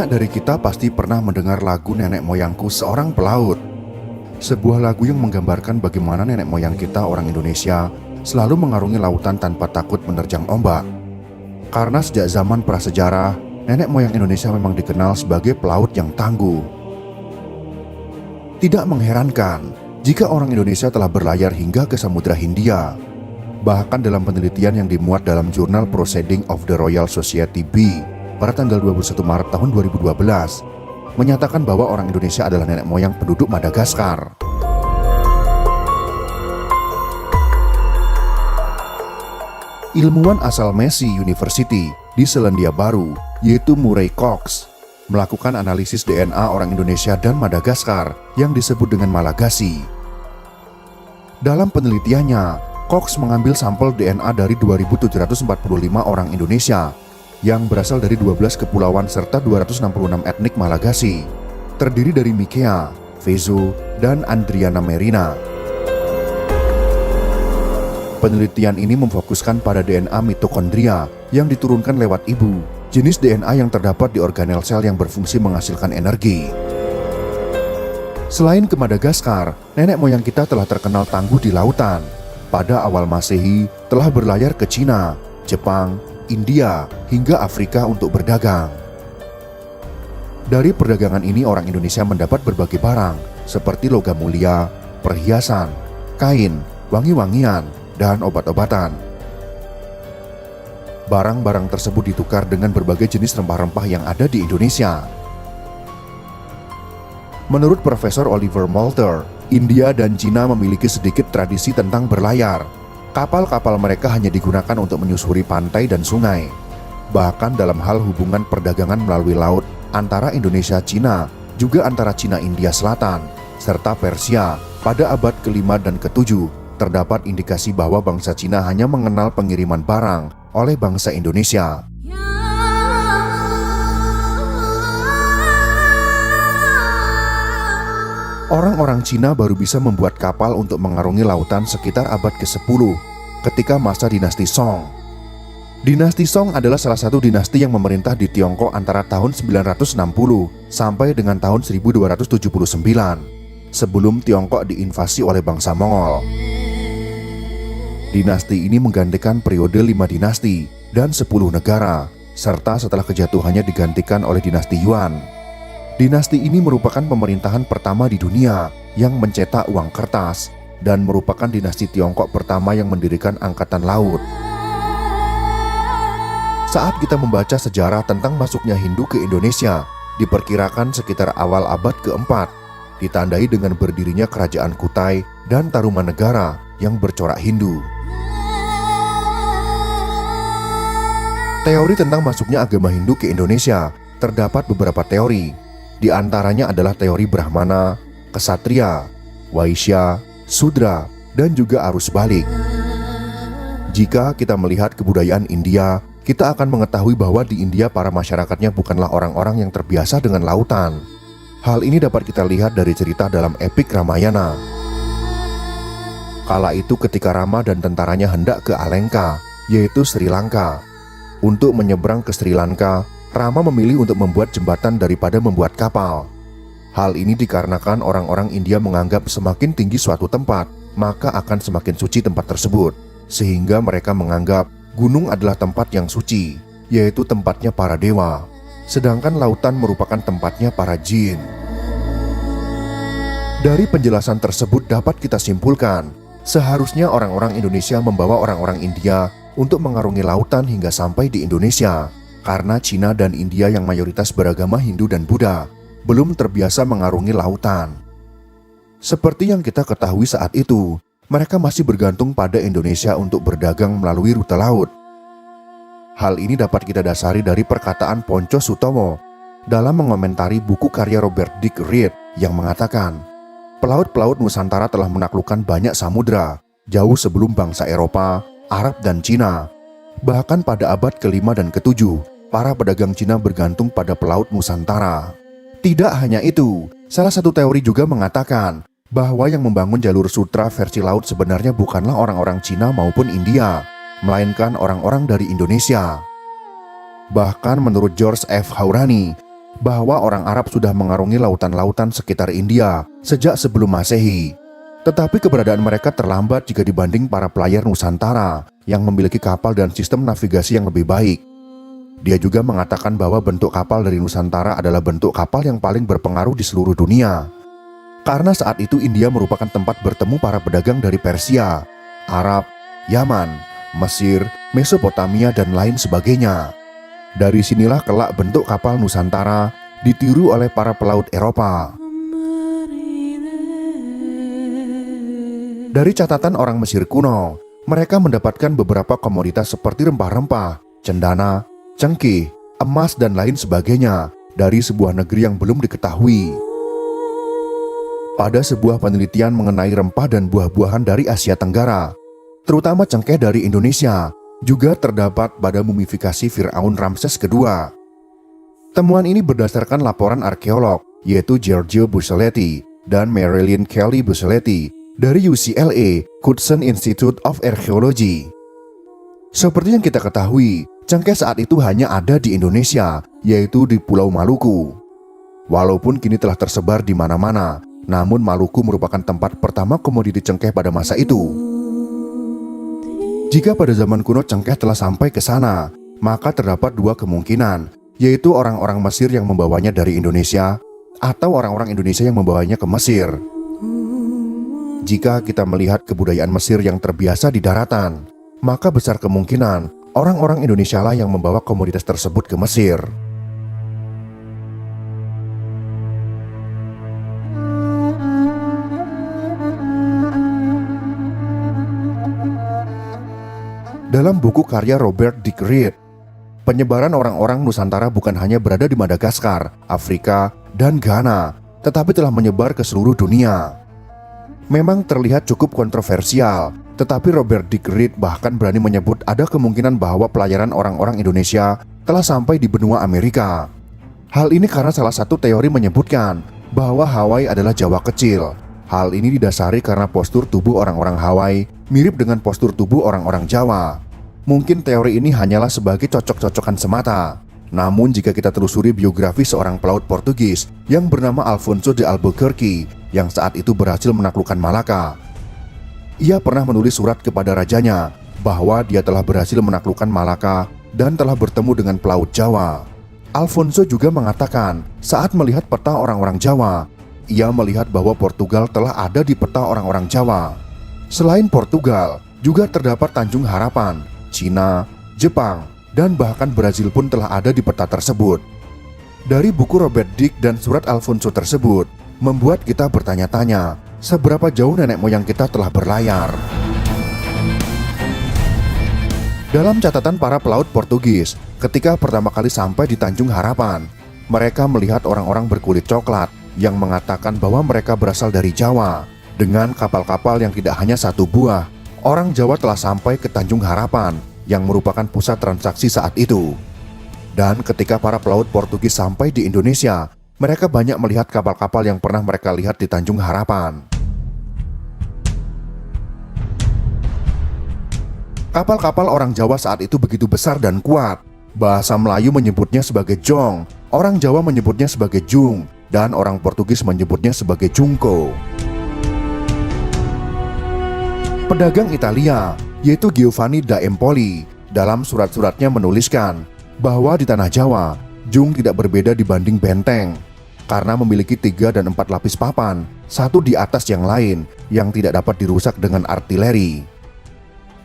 Banyak dari kita pasti pernah mendengar lagu Nenek Moyangku Seorang Pelaut. Sebuah lagu yang menggambarkan bagaimana nenek moyang kita orang Indonesia selalu mengarungi lautan tanpa takut menerjang ombak. Karena sejak zaman prasejarah, nenek moyang Indonesia memang dikenal sebagai pelaut yang tangguh. Tidak mengherankan jika orang Indonesia telah berlayar hingga ke Samudra Hindia. Bahkan dalam penelitian yang dimuat dalam jurnal Proceedings of the Royal Society B pada tanggal 21 Maret tahun 2012, menyatakan bahwa orang Indonesia adalah nenek moyang penduduk Madagaskar. Ilmuwan asal Massey University di Selandia Baru, yaitu Murray Cox, melakukan analisis DNA orang Indonesia dan Madagaskar yang disebut dengan Malagasy. Dalam penelitiannya, Cox mengambil sampel DNA dari 2.745 orang Indonesia yang berasal dari 12 kepulauan serta 266 etnik Malagasy, terdiri dari Mikea, Vezo, dan Andriana Merina. Penelitian ini memfokuskan pada DNA mitokondria yang diturunkan lewat ibu, jenis DNA yang terdapat di organel sel yang berfungsi menghasilkan energi. Selain ke Madagaskar, nenek moyang kita telah terkenal tangguh di lautan. Pada awal Masehi telah berlayar ke Cina, Jepang, India, hingga Afrika untuk berdagang. Dari perdagangan ini orang Indonesia mendapat berbagai barang seperti logam mulia, perhiasan, kain, wangi-wangian, dan obat-obatan. Barang-barang tersebut ditukar dengan berbagai jenis rempah-rempah yang ada di Indonesia. Menurut Profesor Oliver Moulter, India dan Cina memiliki sedikit tradisi tentang berlayar. Kapal-kapal mereka hanya digunakan untuk menyusuri pantai dan sungai. Bahkan dalam hal hubungan perdagangan melalui laut antara Indonesia-Cina, juga antara Cina-India Selatan, serta Persia pada abad ke-5 dan ke-7, terdapat indikasi bahwa bangsa Cina hanya mengenal pengiriman barang oleh bangsa Indonesia. Orang-orang Cina baru bisa membuat kapal untuk mengarungi lautan sekitar abad ke-10 ketika masa dinasti Song. Dinasti Song adalah salah satu dinasti yang memerintah di Tiongkok antara tahun 960 sampai dengan tahun 1279 sebelum Tiongkok diinvasi oleh bangsa Mongol. Dinasti ini menggantikan periode 5 dinasti dan 10 negara, serta setelah kejatuhannya digantikan oleh dinasti Yuan. Dinasti ini merupakan pemerintahan pertama di dunia yang mencetak uang kertas dan merupakan dinasti Tiongkok pertama yang mendirikan angkatan laut. Saat kita membaca sejarah tentang masuknya Hindu ke Indonesia, diperkirakan sekitar awal abad ke-4, ditandai dengan berdirinya kerajaan Kutai dan Tarumanegara yang bercorak Hindu. Teori tentang masuknya agama Hindu ke Indonesia terdapat beberapa teori. Di antaranya adalah teori Brahmana, Ksatria, Waisya, Sudra, dan juga arus balik. Jika kita melihat kebudayaan India, kita akan mengetahui bahwa di India para masyarakatnya bukanlah orang-orang yang terbiasa dengan lautan. Hal ini dapat kita lihat dari cerita dalam epik Ramayana. Kala itu ketika Rama dan tentaranya hendak ke Alengka, yaitu Sri Lanka. Untuk menyeberang ke Sri Lanka, Rama memilih untuk membuat jembatan daripada membuat kapal. Hal ini dikarenakan orang-orang India menganggap semakin tinggi suatu tempat, maka akan semakin suci tempat tersebut. Sehingga mereka menganggap gunung adalah tempat yang suci, yaitu tempatnya para dewa. Sedangkan lautan merupakan tempatnya para jin. Dari penjelasan tersebut dapat kita simpulkan, seharusnya orang-orang Indonesia membawa orang-orang India untuk mengarungi lautan hingga sampai di Indonesia. Karena Cina dan India yang mayoritas beragama Hindu dan Buddha belum terbiasa mengarungi lautan. Seperti yang kita ketahui saat itu, mereka masih bergantung pada Indonesia untuk berdagang melalui rute laut. Hal ini dapat kita dasari dari perkataan Ponco Sutomo dalam mengomentari buku karya Robert Dick Reed yang mengatakan, pelaut-pelaut Nusantara telah menaklukkan banyak samudra, jauh sebelum bangsa Eropa, Arab, dan Cina. Bahkan pada abad ke-5 dan ke-7, para pedagang Cina bergantung pada pelaut Nusantara. Tidak hanya itu, salah satu teori juga mengatakan bahwa yang membangun jalur sutra versi laut sebenarnya bukanlah orang-orang Cina maupun India, melainkan orang-orang dari Indonesia. Bahkan menurut George F. Haurani, bahwa orang Arab sudah mengarungi lautan-lautan sekitar India sejak sebelum Masehi. Tetapi keberadaan mereka terlambat jika dibanding para pelayar Nusantara yang memiliki kapal dan sistem navigasi yang lebih baik. Dia juga mengatakan bahwa bentuk kapal dari Nusantara adalah bentuk kapal yang paling berpengaruh di seluruh dunia. Karena saat itu India merupakan tempat bertemu para pedagang dari Persia, Arab, Yaman, Mesir, Mesopotamia, dan lain sebagainya. Dari sinilah kelak bentuk kapal Nusantara ditiru oleh para pelaut Eropa. Dari catatan orang Mesir kuno, mereka mendapatkan beberapa komoditas seperti rempah-rempah, cendana, cengkih, emas, dan lain sebagainya dari sebuah negeri yang belum diketahui. Pada sebuah penelitian mengenai rempah dan buah-buahan dari Asia Tenggara, terutama cengkeh dari Indonesia, juga terdapat pada mumifikasi Firaun Ramses II. Temuan ini berdasarkan laporan arkeolog, yaitu Giorgio Busceletti dan Marilyn Kelly Busceletti dari UCLA Hudson Institute of Archaeology. Seperti yang kita ketahui, cengkeh saat itu hanya ada di Indonesia, yaitu di Pulau Maluku. Walaupun kini telah tersebar di mana-mana, namun Maluku merupakan tempat pertama komoditi cengkeh pada masa itu. Jika pada zaman kuno cengkeh telah sampai ke sana, maka terdapat dua kemungkinan, yaitu orang-orang Mesir yang membawanya dari Indonesia, atau orang-orang Indonesia yang membawanya ke Mesir. Jika kita melihat kebudayaan Mesir yang terbiasa di daratan, maka besar kemungkinan orang-orang Indonesia lah yang membawa komoditas tersebut ke Mesir. Dalam buku karya Robert Dick Reed, penyebaran orang-orang Nusantara bukan hanya berada di Madagaskar, Afrika, dan Ghana, tetapi telah menyebar ke seluruh dunia. Memang terlihat cukup kontroversial, tetapi Robert Dick Reed bahkan berani menyebut ada kemungkinan bahwa pelayaran orang-orang Indonesia telah sampai di benua Amerika. Hal ini karena salah satu teori menyebutkan bahwa Hawaii adalah Jawa kecil. Hal ini didasari karena postur tubuh orang-orang Hawaii mirip dengan postur tubuh orang-orang Jawa. Mungkin teori ini hanyalah sebagai cocok-cocokan semata. Namun jika kita telusuri biografi seorang pelaut Portugis yang bernama Alfonso de Albuquerque yang saat itu berhasil menaklukkan Malaka, ia pernah menulis surat kepada rajanya bahwa dia telah berhasil menaklukkan Malaka dan telah bertemu dengan pelaut Jawa. Alfonso juga mengatakan saat melihat peta orang-orang Jawa, ia melihat bahwa Portugal telah ada di peta orang-orang Jawa. Selain Portugal, juga terdapat Tanjung Harapan, Cina, Jepang, dan bahkan Brazil pun telah ada di peta tersebut. Dari buku Robert Dick dan surat Alfonso tersebut, membuat kita bertanya-tanya, seberapa jauh nenek moyang kita telah berlayar. Dalam catatan para pelaut Portugis, ketika pertama kali sampai di Tanjung Harapan, mereka melihat orang-orang berkulit coklat yang mengatakan bahwa mereka berasal dari Jawa. Dengan kapal-kapal yang tidak hanya satu buah, orang Jawa telah sampai ke Tanjung Harapan yang merupakan pusat transaksi saat itu. Dan ketika para pelaut Portugis sampai di Indonesia, mereka banyak melihat kapal-kapal yang pernah mereka lihat di Tanjung Harapan. Kapal-kapal orang Jawa saat itu begitu besar dan kuat. Bahasa Melayu menyebutnya sebagai jong, orang Jawa menyebutnya sebagai jung, dan orang Portugis menyebutnya sebagai jungko. Pedagang Italia, yaitu Giovanni da Empoli, dalam surat-suratnya menuliskan bahwa di tanah Jawa, jung tidak berbeda dibanding benteng, karena memiliki 3 dan 4 lapis papan, satu di atas yang lain, yang tidak dapat dirusak dengan artileri.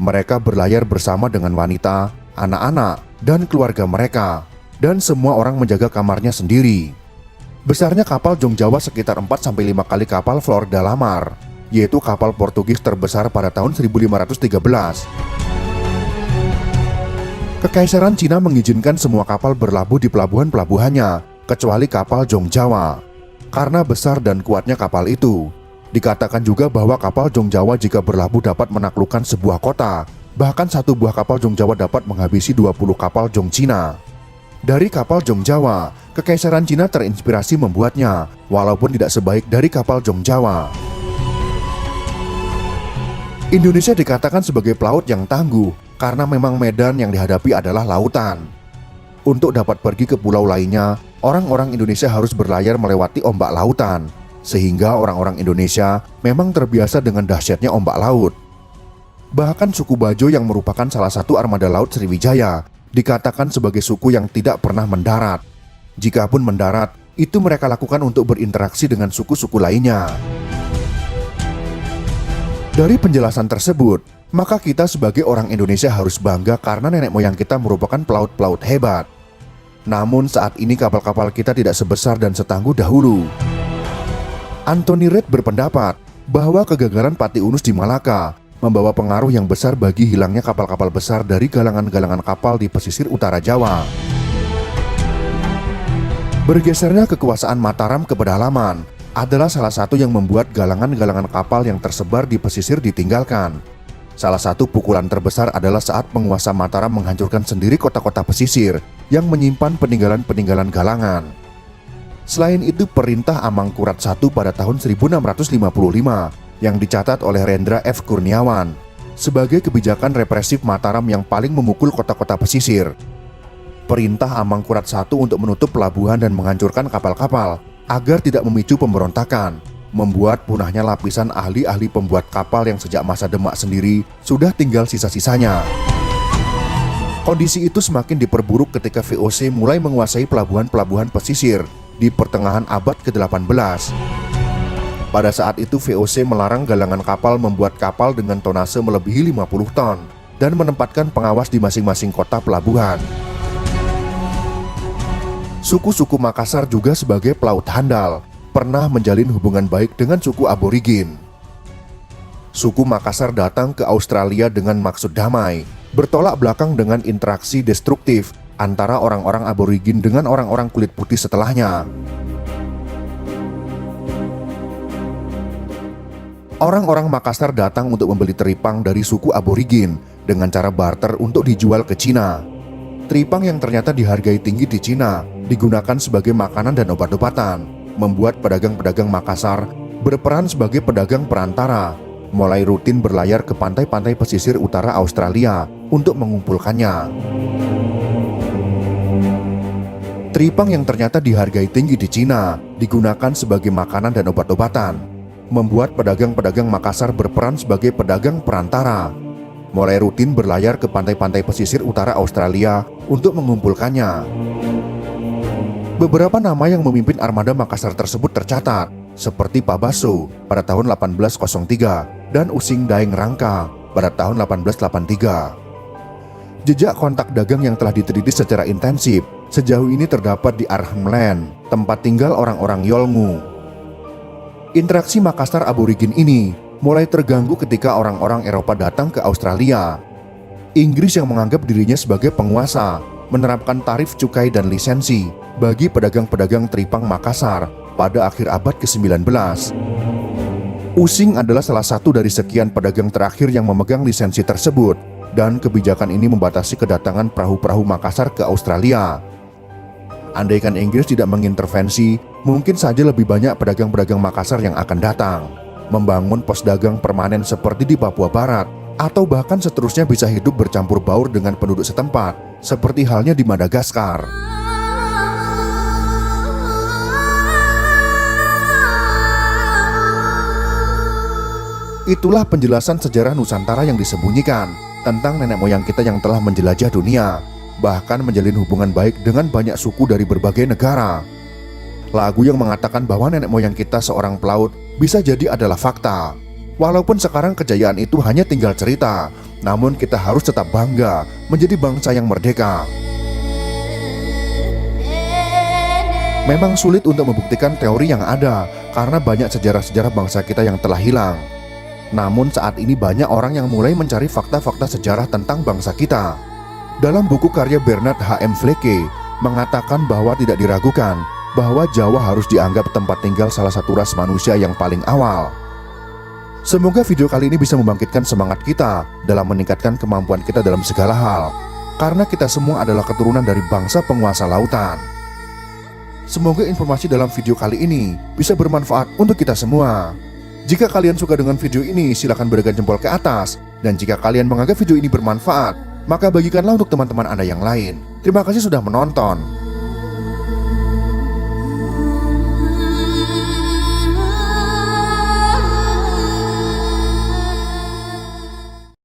Mereka berlayar bersama dengan wanita, anak-anak, dan keluarga mereka, dan semua orang menjaga kamarnya sendiri. Besarnya kapal Jong Jawa sekitar 4-5 kali kapal Flor da Lamar, yaitu kapal Portugis terbesar pada tahun 1513. Kekaisaran Cina mengizinkan semua kapal berlabuh di pelabuhan-pelabuhannya, kecuali kapal Jong Jawa. Karena besar dan kuatnya kapal itu, dikatakan juga bahwa kapal Jong Jawa jika berlabuh dapat menaklukkan sebuah kota. Bahkan satu buah kapal Jong Jawa dapat menghabisi 20 kapal Jong Cina. Dari kapal Jong Jawa, Kekaisaran Cina terinspirasi membuatnya, walaupun tidak sebaik dari kapal Jong Jawa. Indonesia dikatakan sebagai pelaut yang tangguh karena memang medan yang dihadapi adalah lautan. Untuk dapat pergi ke pulau lainnya, orang-orang Indonesia harus berlayar melewati ombak lautan, sehingga orang-orang Indonesia memang terbiasa dengan dahsyatnya ombak laut. Bahkan suku Bajo yang merupakan salah satu armada laut Sriwijaya dikatakan sebagai suku yang tidak pernah mendarat. Jikapun mendarat, itu mereka lakukan untuk berinteraksi dengan suku-suku lainnya. Dari penjelasan tersebut, maka kita sebagai orang Indonesia harus bangga karena nenek moyang kita merupakan pelaut-pelaut hebat. Namun saat ini kapal-kapal kita tidak sebesar dan setangguh dahulu. Anthony Reid berpendapat bahwa kegagalan Pati Unus di Malaka membawa pengaruh yang besar bagi hilangnya kapal-kapal besar dari galangan-galangan kapal di pesisir utara Jawa. Bergesernya kekuasaan Mataram ke pedalaman adalah salah satu yang membuat galangan-galangan kapal yang tersebar di pesisir ditinggalkan. Salah satu pukulan terbesar adalah saat penguasa Mataram menghancurkan sendiri kota-kota pesisir yang menyimpan peninggalan-peninggalan galangan. Selain itu, Perintah Amangkurat I pada tahun 1655 yang dicatat oleh Rendra F. Kurniawan sebagai kebijakan represif Mataram yang paling memukul kota-kota pesisir. Perintah Amangkurat I untuk menutup pelabuhan dan menghancurkan kapal-kapal agar tidak memicu pemberontakan, membuat punahnya lapisan ahli-ahli pembuat kapal yang sejak masa Demak sendiri sudah tinggal sisa-sisanya. Kondisi itu semakin diperburuk ketika VOC mulai menguasai pelabuhan-pelabuhan pesisir di pertengahan abad ke-18. Pada saat itu VOC melarang galangan kapal membuat kapal dengan tonase melebihi 50 ton dan menempatkan pengawas di masing-masing kota pelabuhan. Suku-suku Makassar juga sebagai pelaut handal pernah menjalin hubungan baik dengan suku aborigin. Suku Makassar datang ke Australia dengan maksud damai, bertolak belakang dengan interaksi destruktif antara orang-orang aborigin dengan orang-orang kulit putih setelahnya. Orang-orang Makassar datang untuk membeli teripang dari suku aborigin dengan cara barter untuk dijual ke Cina. Teripang yang ternyata dihargai tinggi di Cina digunakan sebagai makanan dan obat-obatan, membuat pedagang-pedagang Makassar berperan sebagai pedagang perantara, mulai rutin berlayar ke pantai-pantai pesisir utara Australia untuk mengumpulkannya. Teripang yang ternyata dihargai tinggi di Cina digunakan sebagai makanan dan obat-obatan, membuat pedagang-pedagang Makassar berperan sebagai pedagang perantara, mulai rutin berlayar ke pantai-pantai pesisir utara Australia untuk mengumpulkannya. Beberapa nama yang memimpin armada Makassar tersebut tercatat, seperti Pabaso pada tahun 1803 dan Using Daeng Rangka pada tahun 1883. Jejak kontak dagang yang telah diteliti secara intensif sejauh ini terdapat di Arnhem Land, tempat tinggal orang-orang Yolngu. Interaksi Makassar aborigin ini mulai terganggu ketika orang-orang Eropa datang ke Australia. Inggris yang menganggap dirinya sebagai penguasa menerapkan tarif cukai dan lisensi bagi pedagang-pedagang teripang Makassar pada akhir abad ke-19. Using adalah salah satu dari sekian pedagang terakhir yang memegang lisensi tersebut, dan kebijakan ini membatasi kedatangan perahu-perahu Makassar ke Australia. Andaikan Inggris tidak mengintervensi, mungkin saja lebih banyak pedagang-pedagang Makassar yang akan datang, membangun pos dagang permanen seperti di Papua Barat, atau bahkan seterusnya bisa hidup bercampur baur dengan penduduk setempat, seperti halnya di Madagaskar. Itulah penjelasan sejarah Nusantara yang disembunyikan tentang nenek moyang kita yang telah menjelajah dunia, bahkan menjalin hubungan baik dengan banyak suku dari berbagai negara. Lagu yang mengatakan bahwa nenek moyang kita seorang pelaut bisa jadi adalah fakta. Walaupun sekarang kejayaan itu hanya tinggal cerita, namun kita harus tetap bangga menjadi bangsa yang merdeka. Memang sulit untuk membuktikan teori yang ada karena banyak sejarah-sejarah bangsa kita yang telah hilang. Namun saat ini banyak orang yang mulai mencari fakta-fakta sejarah tentang bangsa kita. Dalam buku karya Bernard H.M. Vleke mengatakan bahwa tidak diragukan bahwa Jawa harus dianggap tempat tinggal salah satu ras manusia yang paling awal. Semoga video kali ini bisa membangkitkan semangat kita dalam meningkatkan kemampuan kita dalam segala hal, karena kita semua adalah keturunan dari bangsa penguasa lautan. Semoga informasi dalam video kali ini bisa bermanfaat untuk kita semua. Jika kalian suka dengan video ini, silakan berikan jempol ke atas. Dan jika kalian menganggap video ini bermanfaat, maka bagikanlah untuk teman-teman Anda yang lain. Terima kasih sudah menonton.